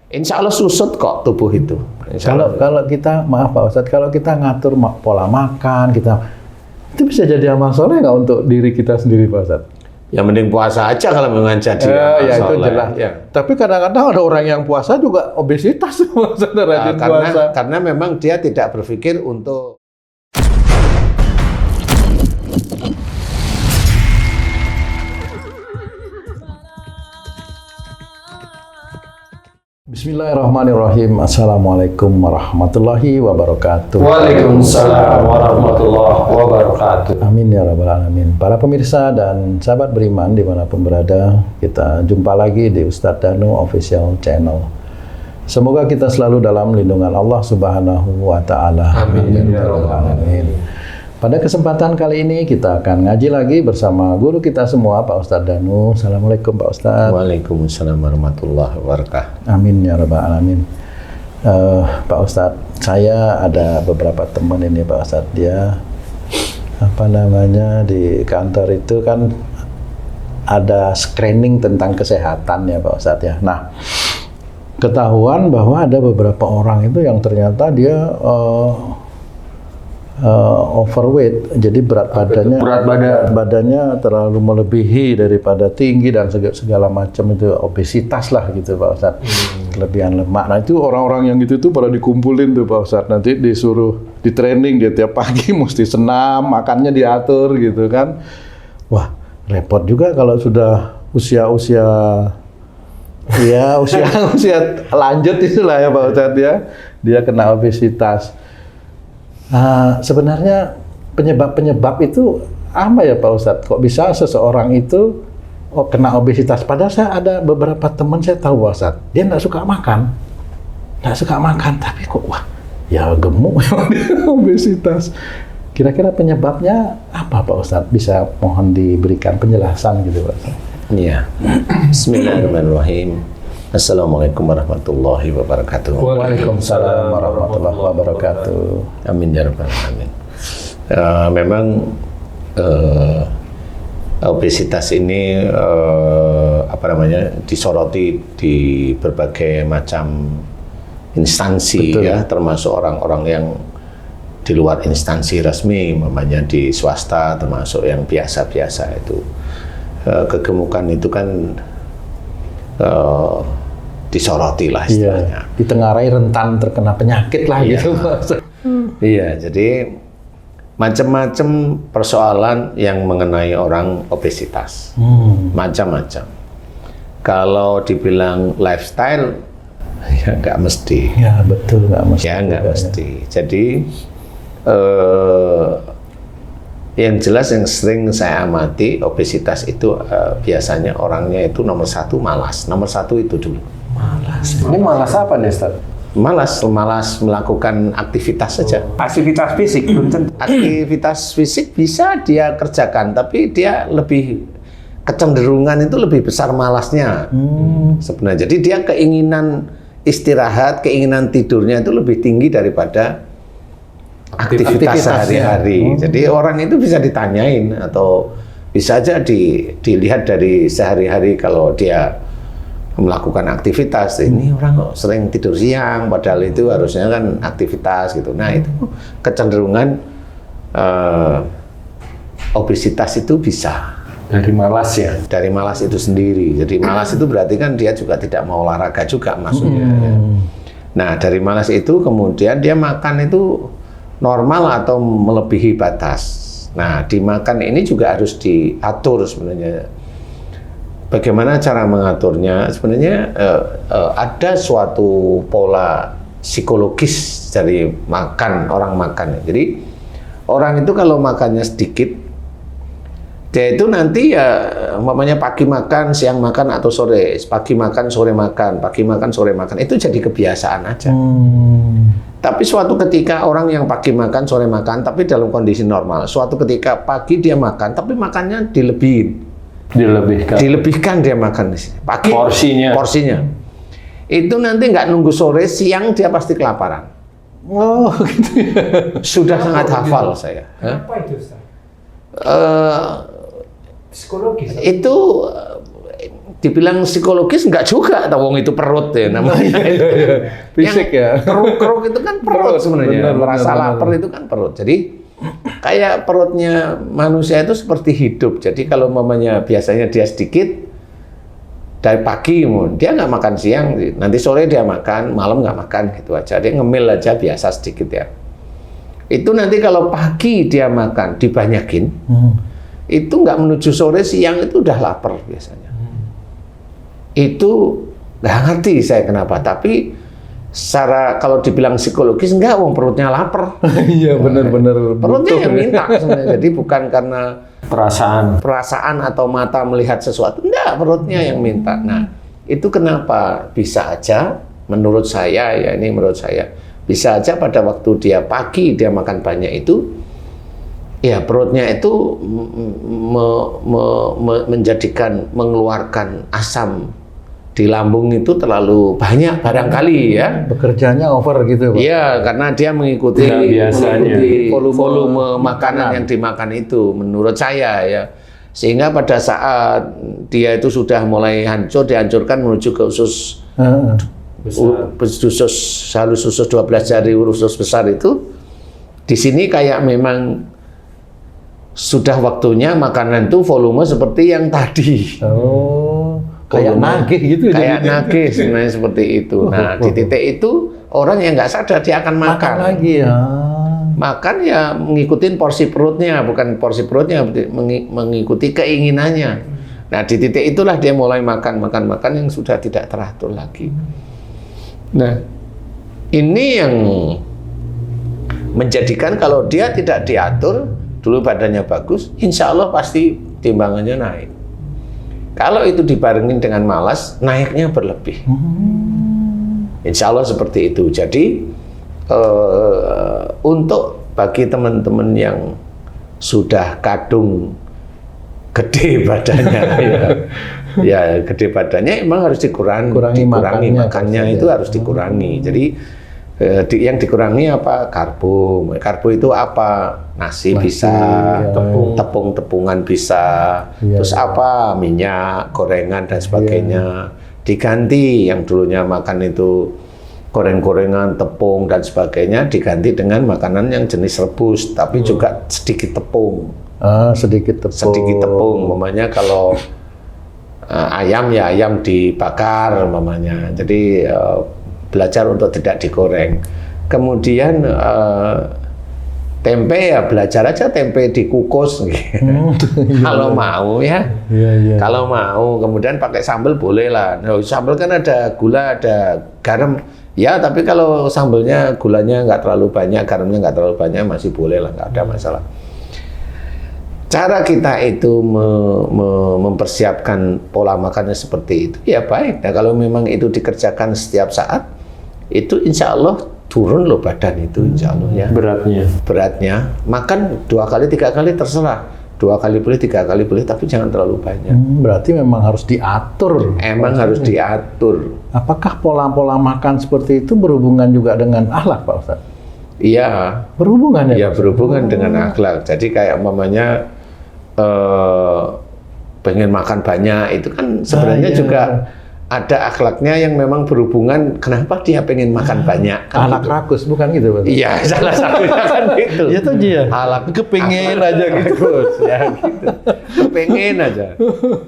insya Allah susut kok tubuh itu. Kalau kita, maaf Pak Ustadz, kalau kita ngatur pola makan, itu bisa jadi amal soleh nggak untuk diri kita sendiri Pak Ustadz? Ya mending puasa aja kalau memang jadi ya itu jelas. Ya. Tapi kadang-kadang ada orang yang puasa juga obesitas rajin puasa. Karena memang dia tidak berpikir untuk Bismillahirrahmanirrahim. Assalamualaikum warahmatullahi wabarakatuh. Waalaikumsalam warahmatullahi wabarakatuh. Amin ya rabbal alamin. Para pemirsa dan sahabat beriman dimanapun berada, kita jumpa lagi di Ustadz Danu Official Channel. Semoga kita selalu dalam lindungan Allah Subhanahu wa Ta'ala. Amin ya rabbal alamin. Pada kesempatan kali ini kita akan ngaji lagi bersama guru kita semua, Pak Ustadz Danu. Assalamualaikum Pak Ustadz. Waalaikumsalam warahmatullahi wabarakatuh. Amin ya rabbal alamin. Pak Ustadz, saya ada beberapa teman ini Pak Ustadz, dia di kantor itu kan ada screening tentang kesehatan ya Pak Ustadz ya. Nah, ketahuan bahwa ada beberapa orang itu yang ternyata dia overweight, jadi berat badannya terlalu melebihi daripada tinggi dan segala macam, itu obesitas lah gitu Pak Ustadz. Kelebihan lemak. Nah itu orang-orang yang gitu tuh pada dikumpulin tuh Pak Ustadz, nanti disuruh di training dia tiap pagi mesti senam, makannya diatur gitu kan. Wah repot juga kalau sudah usia lanjut itulah ya Pak Ustadz ya, dia kena obesitas. Sebenarnya penyebab itu apa ya Pak Ustadz? Kok bisa seseorang itu kena obesitas? Padahal saya ada beberapa teman saya tahu Pak Ustadz, dia nggak suka makan, tapi kok ya gemuk obesitas. Kira-kira penyebabnya apa Pak Ustadz? Bisa mohon diberikan penjelasan gitu Pak Ustadz? Iya. Bismillahirrahmanirrahim. Assalamualaikum warahmatullahi wabarakatuh. Waalaikumsalam warahmatullahi wabarakatuh. Amin ya rabbal alamin. Memang obesitas ini disoroti di berbagai macam instansi. Betul. Ya, termasuk orang-orang yang di luar instansi resmi, namanya di swasta, termasuk yang biasa-biasa itu. Kegemukan itu kan disoroti lah istilahnya. Iya, ditengarai rentan terkena penyakit lah gitu. Iya, jadi macam-macam persoalan yang mengenai orang obesitas. Macam-macam. Kalau dibilang lifestyle, ya nggak mesti. Ya betul, nggak mesti. Ya nggak mesti. Jadi yang jelas yang sering saya amati obesitas itu biasanya orangnya itu nomor satu malas. Nomor satu itu dulu. Malas. Ini malas apa nih Ustaz? Malas melakukan aktivitas saja. Aktivitas fisik belum tentu. Aktivitas fisik bisa dia kerjakan, tapi dia lebih kecenderungan itu lebih besar malasnya. Sebenarnya. Jadi dia keinginan istirahat, keinginan tidurnya itu lebih tinggi daripada aktivitas sehari-hari. Jadi orang itu bisa ditanyain atau bisa aja dilihat dari sehari-hari. Kalau dia melakukan aktivitas, ini orang kok sering tidur siang, padahal itu harusnya kan aktivitas gitu. Nah itu kecenderungan obesitas itu bisa dari malas ya. Dari malas itu sendiri. Jadi malas itu berarti kan dia juga tidak mau olahraga juga maksudnya. Ya. Nah dari malas itu kemudian dia makan itu normal atau melebihi batas. Nah, dimakan ini juga harus diatur sebenarnya. Bagaimana cara mengaturnya? Sebenarnya ada suatu pola psikologis dari orang makan. Jadi orang itu kalau makannya sedikit, dia itu nanti ya umpamanya pagi makan, siang makan atau sore, pagi makan, sore makan, pagi makan, sore makan, itu jadi kebiasaan aja. Tapi suatu ketika orang yang pagi makan, sore makan, tapi dalam kondisi normal, suatu ketika pagi dia makan, tapi makannya dilebihkan dia makan di sini. Pagi porsinya. Itu nanti nggak nunggu sore, siang dia pasti kelaparan. Oh, gitu ya. Sudah sangat hafal saya. Apa itu Ustaz? Psikologis. Itu dibilang psikologis enggak juga, wong itu perut ya namanya. Fisik ya. Keruk-keruk itu kan perut sebenarnya. Merasa lapar itu kan perut. Jadi kayak perutnya manusia itu seperti hidup. Jadi kalau mamanya biasanya dia sedikit dari pagi, dia nggak makan siang, nanti sore dia makan, malam nggak makan gitu aja. Dia ngemil aja biasa sedikit ya. Itu nanti kalau pagi dia makan dibanyakin, itu nggak menuju sore siang itu udah lapar biasanya. Itu nggak ngerti saya kenapa, tapi secara kalau dibilang psikologis enggak, wong perutnya lapar. Iya benar-benar. Perutnya yang minta sebenarnya. Jadi bukan karena Perasaan atau mata melihat sesuatu, enggak, perutnya yang minta. Nah, itu kenapa bisa aja menurut saya ya, ini menurut saya bisa aja pada waktu dia pagi dia makan banyak itu ya perutnya itu mengeluarkan asam di lambung itu terlalu banyak barangkali ya. Bekerjanya over gitu, Pak. Iya, karena dia mengikuti volume makanan yang dimakan itu menurut saya ya. Sehingga pada saat dia itu sudah mulai hancur, dihancurkan menuju ke usus halus usus 12 jari usus besar itu. Di sini kayak memang sudah waktunya makanan itu volume seperti yang tadi. Kayak nagih gitu. Kayak nagih sebenarnya seperti itu. Nah, di titik itu orang yang nggak sadar dia akan makan lagi ya. Makan ya mengikuti porsi perutnya, bukan porsi perutnya, mengikuti keinginannya. Nah, di titik itulah dia mulai makan yang sudah tidak teratur lagi. Nah, ini yang menjadikan kalau dia tidak diatur, dulu badannya bagus, insya Allah pasti timbangannya naik. Kalau itu dibarengin dengan malas, naiknya berlebih. Insya Allah seperti itu. Jadi untuk bagi teman-teman yang sudah kadung gede badannya, ya gede badannya, emang harus dikurangi makannya itu harus dikurangi. Jadi yang dikurangi apa? Karbo. Karbo itu apa? Nasi bisa, tepung-tepungan bisa, terus apa? Minyak, gorengan dan sebagainya. Diganti yang dulunya makan itu goreng-gorengan, tepung dan sebagainya, diganti dengan makanan yang jenis rebus, tapi juga sedikit tepung. Sedikit tepung. Umpamanya kalau ayam ya ayam dibakar umpamanya. Jadi belajar untuk tidak digoreng. Kemudian tempe ya belajar aja tempe dikukus. Kalau mau ya. Kalau mau, kemudian pakai sambal boleh lah. Nah, sambal kan ada gula, ada garam. Ya, tapi kalau sambalnya gulanya nggak terlalu banyak, garamnya nggak terlalu banyak, masih boleh lah, nggak ada masalah. Cara kita itu mempersiapkan pola makannya seperti itu, ya baik. Nah, kalau memang itu dikerjakan setiap saat, itu insya Allah turun loh badan itu, insya Allah ya. Beratnya, makan 2 kali 3 kali terserah, 2 kali boleh 3 kali boleh, tapi jangan terlalu banyak. Berarti memang harus diatur. Emang harus diatur. Apakah pola-pola makan seperti itu berhubungan juga dengan akhlak, Pak Ustadz? Iya. Berhubungan ya? Iya, berhubungan dengan akhlak. Jadi kayak umpamanya pengen makan banyak, itu kan sebenarnya juga ada akhlaknya yang memang berhubungan kenapa dia pengen makan banyak. Kan anak gitu. Rakus, bukan gitu, Pak? Iya, salah satunya kan gitu. Iya tuh dia. Kepengen aja gitu. Ya, gitu. Kepengen aja.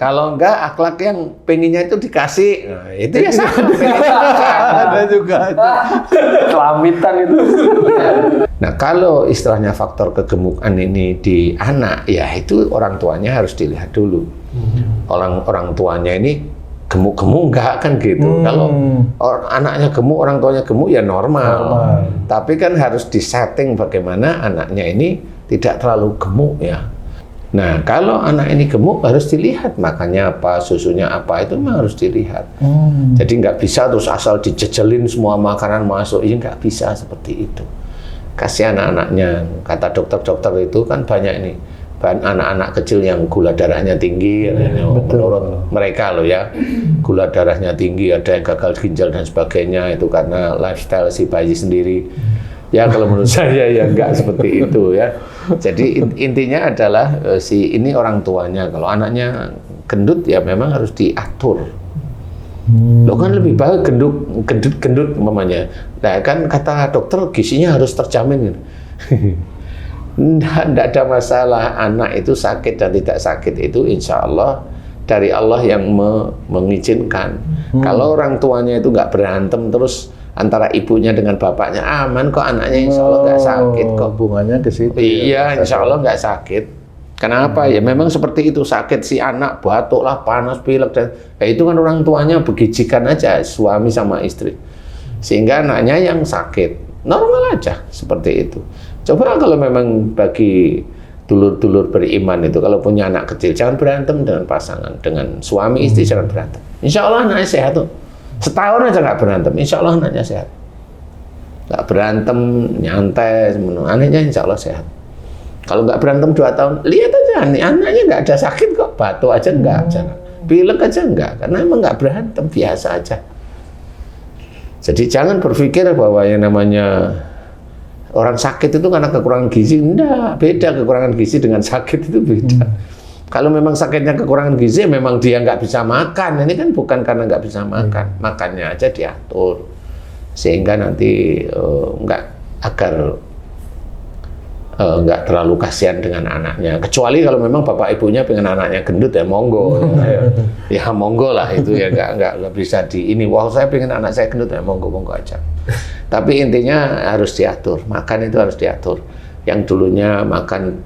Kalau enggak akhlak yang pengennya itu dikasih. Nah, itu ya sama. Ada juga. Kelamitan itu. Nah, kalau istilahnya faktor kegemukan ini di anak, ya itu orang tuanya harus dilihat dulu. Orang tuanya ini gemuk-gemuk enggak kan gitu. Kalau anaknya gemuk, orang tuanya gemuk ya normal. Tapi kan harus disetting bagaimana anaknya ini tidak terlalu gemuk ya. Nah, kalau anak ini gemuk harus dilihat makannya apa, susunya apa, itu memang harus dilihat. Jadi nggak bisa terus asal dijejelin semua makanan masuk, ini nggak bisa seperti itu. Kasih anak-anaknya, kata dokter-dokter itu kan banyak ini. Anak-anak kecil yang gula darahnya tinggi, menurut mereka loh ya, gula darahnya tinggi, ada yang gagal ginjal dan sebagainya, itu karena lifestyle si bayi sendiri. Ya kalau menurut saya ya enggak seperti itu ya. Jadi intinya adalah si ini orang tuanya, kalau anaknya gendut ya memang harus diatur. Lo kan lebih baik gendut umpamanya. Nah kan kata dokter gizinya harus terjamin. Nggak ada masalah, anak itu sakit dan tidak sakit itu insya Allah dari Allah yang mengizinkan. Kalau orang tuanya itu nggak berantem terus antara ibunya dengan bapaknya aman kok, anaknya insya Allah nggak sakit kok. Hubungannya ke situ. Iya, insya Allah nggak sakit. Kenapa? Ya memang seperti itu, sakit si anak, batuk lah, panas, pilek, dan ya itu kan orang tuanya begijikan aja, suami sama istri. Sehingga anaknya yang sakit. Normal aja, seperti itu. Coba kalau memang bagi dulur-dulur beriman itu, kalau punya anak kecil, jangan berantem dengan pasangan, dengan suami, istri, jangan berantem. Insya Allah anaknya sehat tuh. Setahun aja nggak berantem, insya Allah anaknya sehat. Nggak berantem, nyantai, anaknya insya Allah sehat. Kalau nggak berantem 2 tahun, lihat aja nih anaknya nggak ada sakit kok, batuk aja nggak, pilek aja nggak, karena emang nggak berantem, biasa aja. Jadi jangan berpikir bahwa yang namanya orang sakit itu karena kekurangan gizi, enggak, beda kekurangan gizi dengan sakit itu beda. Kalau memang sakitnya kekurangan gizi, memang dia nggak bisa makan, ini kan bukan karena nggak bisa makan, makannya aja diatur, sehingga nanti nggak terlalu kasihan dengan anaknya. Kecuali kalau memang bapak ibunya pengen anaknya gendut ya monggo, ya monggo lah itu ya nggak bisa di ini. Wah saya pengen anak saya gendut ya monggo aja. Tapi intinya harus diatur, makan itu harus diatur. Yang dulunya makan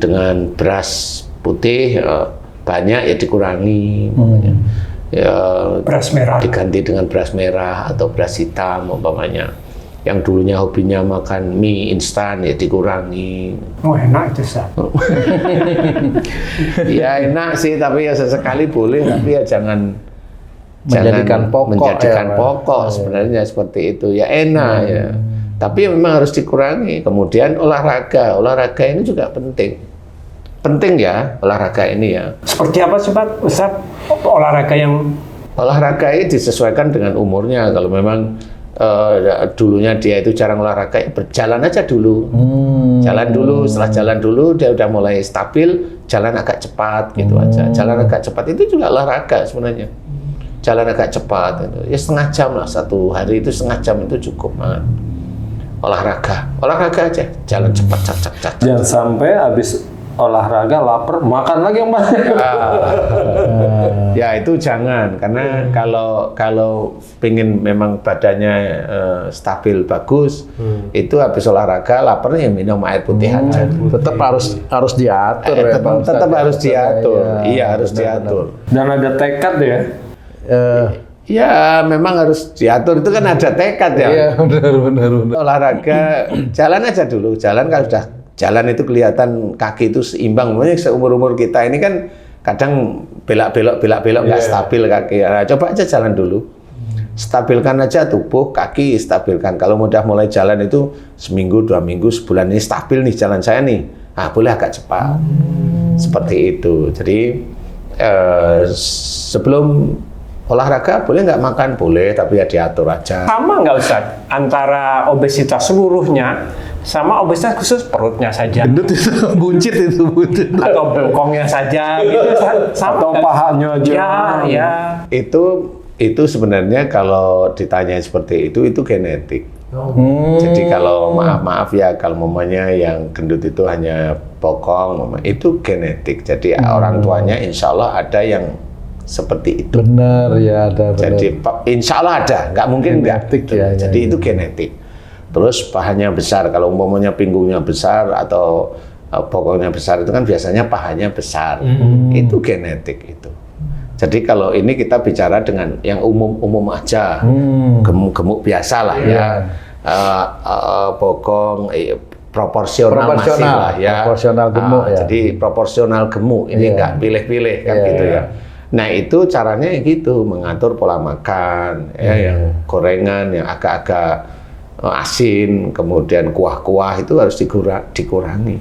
dengan beras putih banyak ya dikurangi, ya beras merah diganti dengan beras merah atau beras hitam umpamanya. Yang dulunya hobinya makan mie instan ya dikurangi. Oh enak itu Ustaz. Ya enak sih, tapi ya sesekali boleh, tapi ya jangan menjadikan pokok sebenarnya seperti itu. Ya enak ya. Tapi memang harus dikurangi. Kemudian olahraga ini juga penting. Penting ya olahraga ini ya. Seperti apa sih Pak Ustaz olahraga yang? Olahraga ini disesuaikan dengan umurnya. Kalau memang dulunya dia itu jarang olahraga, ya berjalan aja dulu. Jalan dulu, setelah jalan dulu dia udah mulai stabil, jalan agak cepat gitu aja. Jalan agak cepat itu juga olahraga sebenarnya. Jalan agak cepat itu. Ya setengah jam lah, 1 hari itu setengah jam itu cukup banget. Olahraga aja, jalan cepat, cak. Jangan sampai habis olahraga lapar makan lagi yang banyak. Ya itu jangan, karena kalau pengen memang badannya stabil bagus, itu habis olahraga laparnya ya minum air putih aja. Tetap harus diatur ya, tetap harus diatur. Iya harus diatur. Dan ada tekad ya. Ya memang harus diatur, itu kan ada tekad ya. Iya benar. Olahraga jalan aja dulu, jalan kalau sudah jalan itu kelihatan kaki itu seimbang. Makanya seumur-umur kita ini kan kadang belak-belok nggak stabil kaki. Nah, coba aja jalan dulu. Stabilkan aja tubuh, kaki stabilkan. Kalau udah mulai jalan itu seminggu, 2 minggu, sebulan ini stabil nih jalan saya nih. Ah, boleh agak cepat. Seperti itu. Jadi sebelum olahraga boleh nggak makan? Boleh, tapi ya diatur aja. Sama nggak Ustaz antara obesitas seluruhnya sama obesitas khusus perutnya saja? Gendut itu buncit atau bokongnya saja gitu, sama atau pahanya aja. Ya. Itu sebenarnya kalau ditanya seperti itu genetik. Jadi kalau maaf ya, kalau mamanya yang gendut itu hanya bokong, itu genetik. Jadi orang tuanya insya Allah ada yang seperti itu. Benar ya, ada. Jadi insya Allah ada, nggak mungkin genetik nggak. Jadi itu genetik. Terus pahanya besar, kalau umpamanya pinggungnya besar atau bokongnya besar itu kan biasanya pahanya besar. Itu genetik itu. Jadi kalau ini kita bicara dengan yang umum aja, gemuk-gemuk biasa lah ya, bokong proporsional masih lah ya. Proporsional gemuk ya. Jadi proporsional gemuk, ini nggak pilih-pilih kan gitu ya. Nah itu caranya gitu, mengatur pola makan, ya, yang gorengan, yang agak-agak asin, kemudian kuah-kuah itu harus dikurangi.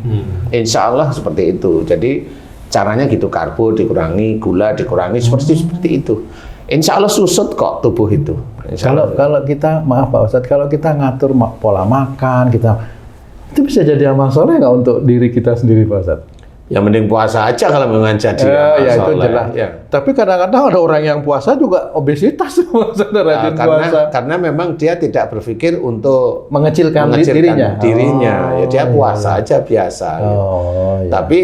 Insya Allah seperti itu. Jadi caranya gitu, karbo dikurangi, gula dikurangi, seperti itu. Insya Allah susut kok tubuh itu. Kalau kita, maaf Pak Ustadz, kalau kita ngatur pola makan, itu bisa jadi amal soleh nggak untuk diri kita sendiri Pak Ustadz? Ya mending puasa aja kalau memang jadi amal ya itu soleh. jelas. Ya. Tapi kadang-kadang ada orang yang puasa juga obesitas rajin puasa. Karena memang dia tidak berpikir untuk Mengecilkan dirinya. Ya dia Oh, puasa aja biasa. Oh, iya. Tapi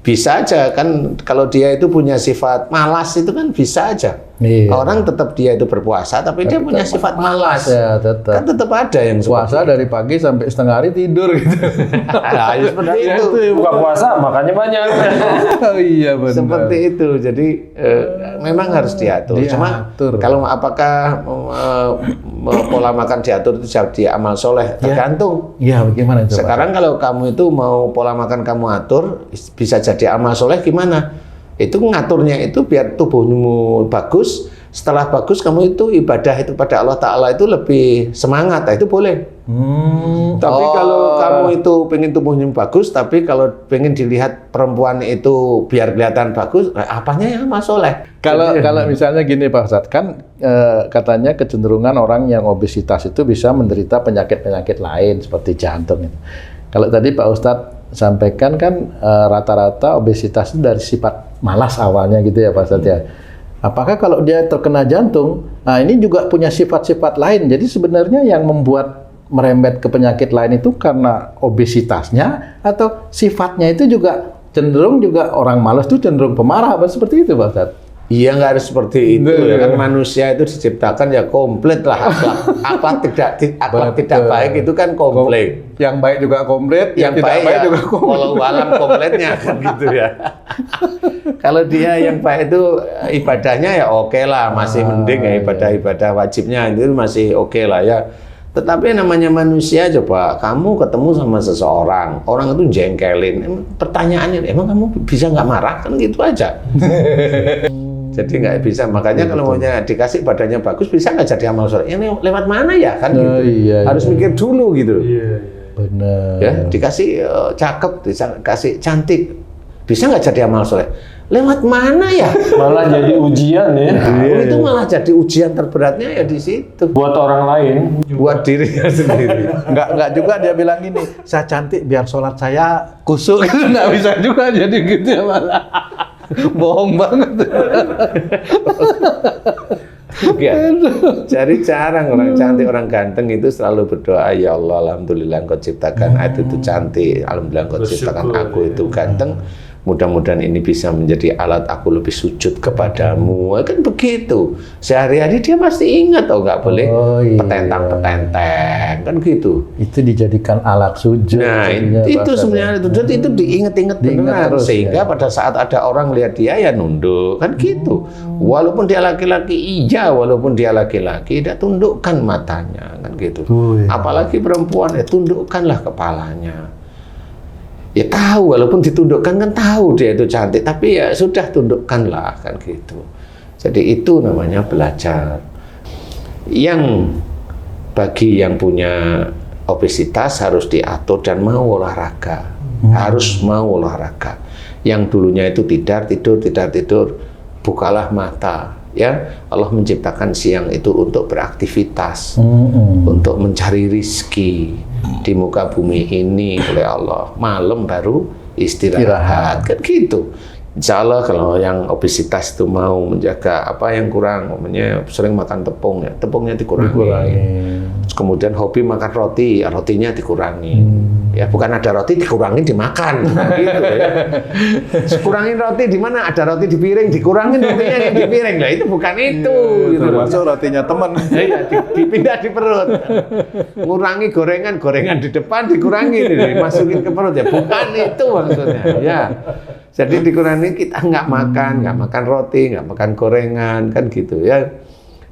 bisa aja kan kalau dia itu punya sifat malas itu kan bisa aja. Iya. Orang tetap dia itu berpuasa tapi dia punya sifat malas. Ya, tetap. Kan tetap ada yang Puasa dari pagi sampai setengah hari tidur gitu. Nah, ya seperti itu. Buka puasa makannya banyak. Oh iya benar. Seperti itu. Jadi memang harus diatur. Cuma Diatur. kalau apakah pola makan diatur itu jadi amal soleh tergantung. Iya, bagaimana itu, Pak? Sekarang kalau kamu itu mau pola makan kamu atur bisa jadi amal soleh gimana? Itu ngaturnya itu biar tubuhmu bagus. Setelah bagus kamu itu ibadah itu pada Allah Ta'ala itu lebih semangat. Nah, itu boleh. Tapi kalau kamu itu pengen tubuhnya bagus, tapi kalau pengen dilihat perempuan itu biar kelihatan bagus, apanya ya amal soleh? Kalau misalnya gini Pak Ustadz, kan katanya kecenderungan orang yang obesitas itu bisa menderita penyakit-penyakit lain seperti jantung. Kalau tadi Pak Ustadz sampaikan kan rata-rata obesitas itu dari sifat malas awalnya gitu ya Pak Ustadz ya. Apakah kalau dia terkena jantung, nah ini juga punya sifat-sifat lain. Jadi sebenarnya yang membuat merembet ke penyakit lain itu karena obesitasnya atau sifatnya itu juga cenderung juga orang malas itu cenderung pemarah, apa seperti itu Pak Ustadz? Iya nggak harus seperti itu ya kan manusia itu diciptakan ya komplit lah apa tidak baik itu kan komplit. Yang baik juga komplit, yang tidak baik ya, juga komplit. Walau alam kompletnya kan gitu ya. Kalau dia yang baik itu ibadahnya ya oke lah, masih mending ya ibadah wajibnya itu masih oke lah ya. Tetapi namanya manusia coba kamu ketemu sama seseorang, orang itu jengkelin, pertanyaannya emang kamu bisa nggak marah kan gitu aja. Jadi nggak bisa, makanya kalau maunya dikasih badannya bagus bisa nggak jadi amal soleh? Ini lewat mana ya kan gitu? Harus mikir dulu gitu. Benar. Ya dikasih cakep, dikasih cantik, bisa nggak jadi amal soleh? Lewat mana ya? Malah jadi ujian ya. Itu malah jadi ujian terberatnya ya di situ. Buat orang lain. Buat dirinya sendiri. Nggak juga dia bilang gini, saya cantik biar sholat saya kusuk. Nggak bisa juga jadi gitu ya malah. Bohong banget. Ya. Jadi jarang orang cantik, orang ganteng itu selalu berdoa, ya Allah, alhamdulillah Engkau ciptakan aku itu cantik, alhamdulillah Engkau ciptakan aku itu ganteng. Mudah-mudahan ini bisa menjadi alat aku lebih sujud kepadamu. Kan begitu. Sehari-hari dia pasti ingat, nggak boleh petentang-petenteng, kan gitu. Itu dijadikan alat sujud. Nah, itu sebenarnya itu diingat-ingat benar. Terus, sehingga pada saat ada orang lihat dia ya nunduk, kan gitu. Walaupun dia laki-laki, walaupun dia laki-laki, dia tundukkan matanya, kan gitu. Apalagi perempuan, ya tundukkanlah kepalanya. Ya tahu, walaupun ditundukkan kan tahu dia itu cantik, tapi ya sudah tundukkanlah kan gitu. Jadi itu namanya belajar. Yang bagi yang punya obesitas harus diatur dan mau olahraga, harus mau olahraga. Yang dulunya itu tidak tidur, bukalah mata. Ya, Allah menciptakan siang itu untuk beraktivitas, untuk mencari rizki di muka bumi ini oleh Allah. Malam baru istirahat. Kan gitu. Insya Allah kalau yang obesitas itu mau menjaga apa yang kurang, namanya sering makan tepung ya, tepungnya dikurangi. Kemudian hobi makan roti, ya rotinya dikurangi. Ya bukan ada roti dikurangin dimakan, gitu ya. Kurangin roti di mana? Ada roti di piring, dikurangin rotinya di piring. Lah itu bukan itu. Gitu. Termasuk rotinya teman. Ya, dipindah di perut. Ngurangi gorengan di depan dikurangi, dimasukin ke perut ya. Bukan itu maksudnya. Ya. Jadi dikurangi kita nggak makan roti, nggak makan gorengan, kan gitu ya.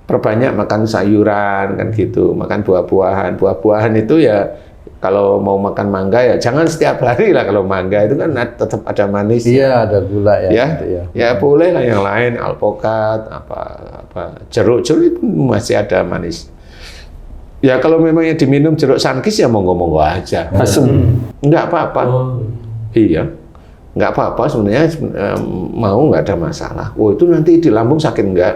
Perbanyak makan sayuran, kan gitu. Makan buah-buahan. Buah-buahan itu ya kalau mau makan mangga ya jangan setiap hari lah, kalau mangga itu kan tetap ada manis. Iya, ada gula ya. Ya, gitu ya. Ya boleh lah yang lain, alpukat, apa jeruk itu masih ada manis. Ya kalau memangnya diminum jeruk sankis ya monggo-monggo aja. Asem. Enggak apa-apa. Iya. Enggak apa-apa sebenarnya, mau nggak ada masalah. Itu nanti di lambung sakit enggak?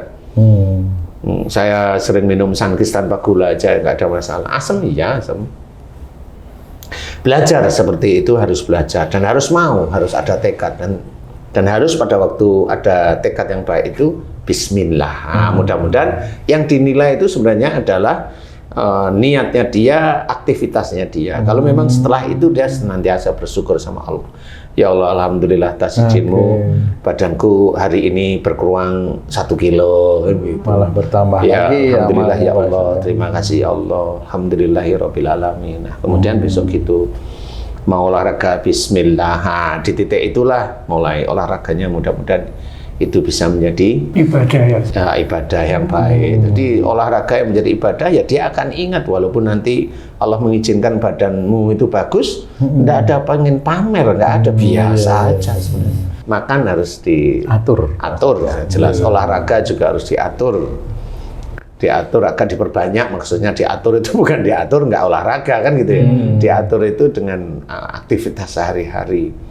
Saya sering minum sankis tanpa gula aja nggak ada masalah. Asam iya, asam. belajar seperti itu, harus belajar dan harus mau, harus ada tekad dan harus pada waktu ada tekad yang baik itu Bismillah. Nah, mudah-mudahan yang dinilai itu sebenarnya adalah niatnya dia, aktivitasnya dia. Kalau memang setelah itu dia senantiasa bersyukur sama Allah. Ya Allah, alhamdulillah atas izinmu, badanku hari ini berkurang 1 kilo. Malah bertambah ya, lagi. alhamdulillah ya Allah, terima kasih ya Allah, alhamdulillahirabbil alamin. Nah, kemudian besok gitu mau olahraga Bismillah. Nah, di titik itulah mulai olahraganya, mudah-mudahan itu bisa menjadi ibadah yang baik. Jadi olahraga yang menjadi ibadah ya dia akan ingat, walaupun nanti Allah mengizinkan badanmu itu bagus, enggak ada pengen pamer, enggak ada, biasa aja sebenarnya. Makan harus diatur, ya. Jelas olahraga juga harus diatur akan diperbanyak, maksudnya diatur itu bukan diatur enggak olahraga kan gitu ya. Diatur itu dengan aktivitas sehari-hari.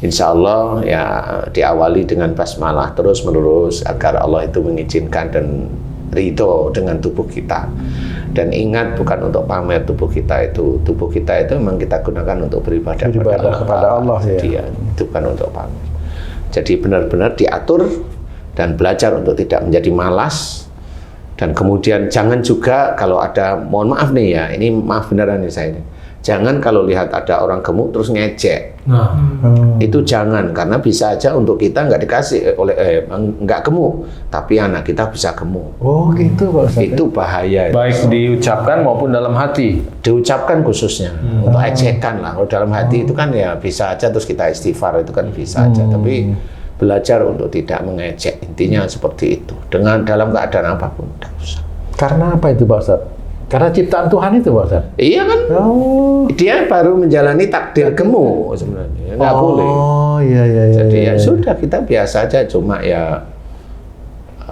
Insya Allah ya diawali dengan basmalah terus menerus agar Allah itu mengizinkan dan ridho dengan tubuh kita. Dan ingat, bukan untuk pamer tubuh kita itu memang kita gunakan untuk beribadah kepada Allah. Ya. Itu bukan untuk pamer. Jadi benar-benar diatur dan belajar untuk tidak menjadi malas. Dan kemudian jangan juga kalau ada, mohon maaf nih ya, ini maaf beneran nih saya ini. Jangan kalau lihat ada orang gemuk terus ngejek. Itu jangan, karena bisa aja untuk kita nggak dikasih nggak gemuk, tapi anak kita bisa gemuk. Oh gitu Pak Ustadz. Itu bahaya. Baik diucapkan maupun dalam hati. Diucapkan khususnya untuk ejekan lah. Kalau dalam hati itu kan ya bisa aja terus kita istighfar, itu kan bisa aja. Tapi belajar untuk tidak mengejek, intinya seperti itu. Dengan dalam keadaan apapun, tidak usah. Karena apa itu Pak Ustadz? Karena ciptaan Tuhan itu Pak Ustadz? Iya kan? Dia baru menjalani takdir gemuk sebenarnya, nggak boleh. Oh iya. Jadi ya sudah, kita biasa aja, cuma ya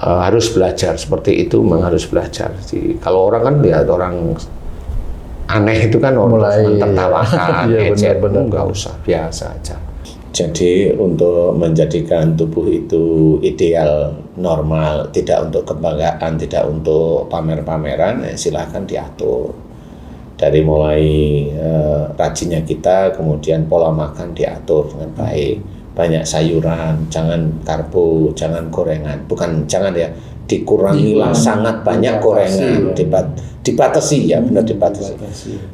harus belajar seperti itu, memang harus belajar. Jadi, kalau orang kan lihat orang aneh itu kan orang mulai tertawakan, nggak usah, biasa aja. Jadi untuk menjadikan tubuh itu ideal, normal, tidak untuk kebanggaan, tidak untuk pamer-pameran, silahkan diatur. Dari mulai rajinnya kita, kemudian pola makan diatur dengan baik. Banyak sayuran, jangan karbo, jangan gorengan. Bukan jangan ya, dikurangilah sangat banyak gorengan, dibatasi ya, benar dibatasi.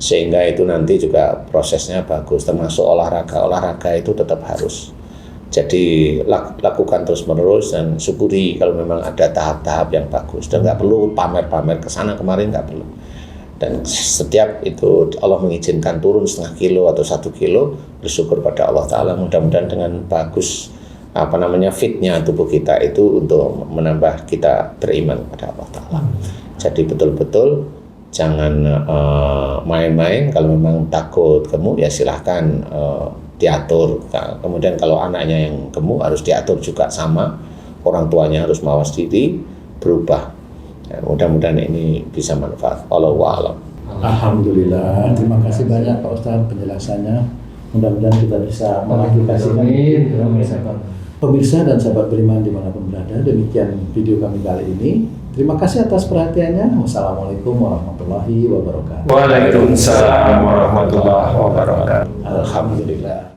Sehingga itu nanti juga prosesnya bagus, termasuk olahraga itu tetap harus. Jadi lakukan terus menerus dan syukuri kalau memang ada tahap-tahap yang bagus, dan nggak perlu pamer-pamer kesana kemarin, nggak perlu. Dan setiap itu Allah mengizinkan turun 0,5 kilo atau 1 kilo, bersyukur pada Allah Ta'ala. Mudah-mudahan dengan bagus fitnya tubuh kita itu untuk menambah kita beriman kepada Allah Ta'ala. Jadi betul-betul jangan main-main. Kalau memang takut gemuk ya silahkan diatur. Kemudian kalau anaknya yang gemuk harus diatur juga sama. Orang tuanya harus mawas diri, berubah. Ya, mudah-mudahan ini bisa manfaat. Wallahu a'lam. Alhamdulillah. Terima kasih banyak Pak Ustadz penjelasannya. Mudah-mudahan kita bisa mengaplikasikan pemirsa dan sahabat beriman dimanapun berada. Demikian video kami kali ini. Terima kasih atas perhatiannya. Wassalamualaikum warahmatullahi wabarakatuh. Waalaikumsalam warahmatullahi wabarakatuh. Alhamdulillah.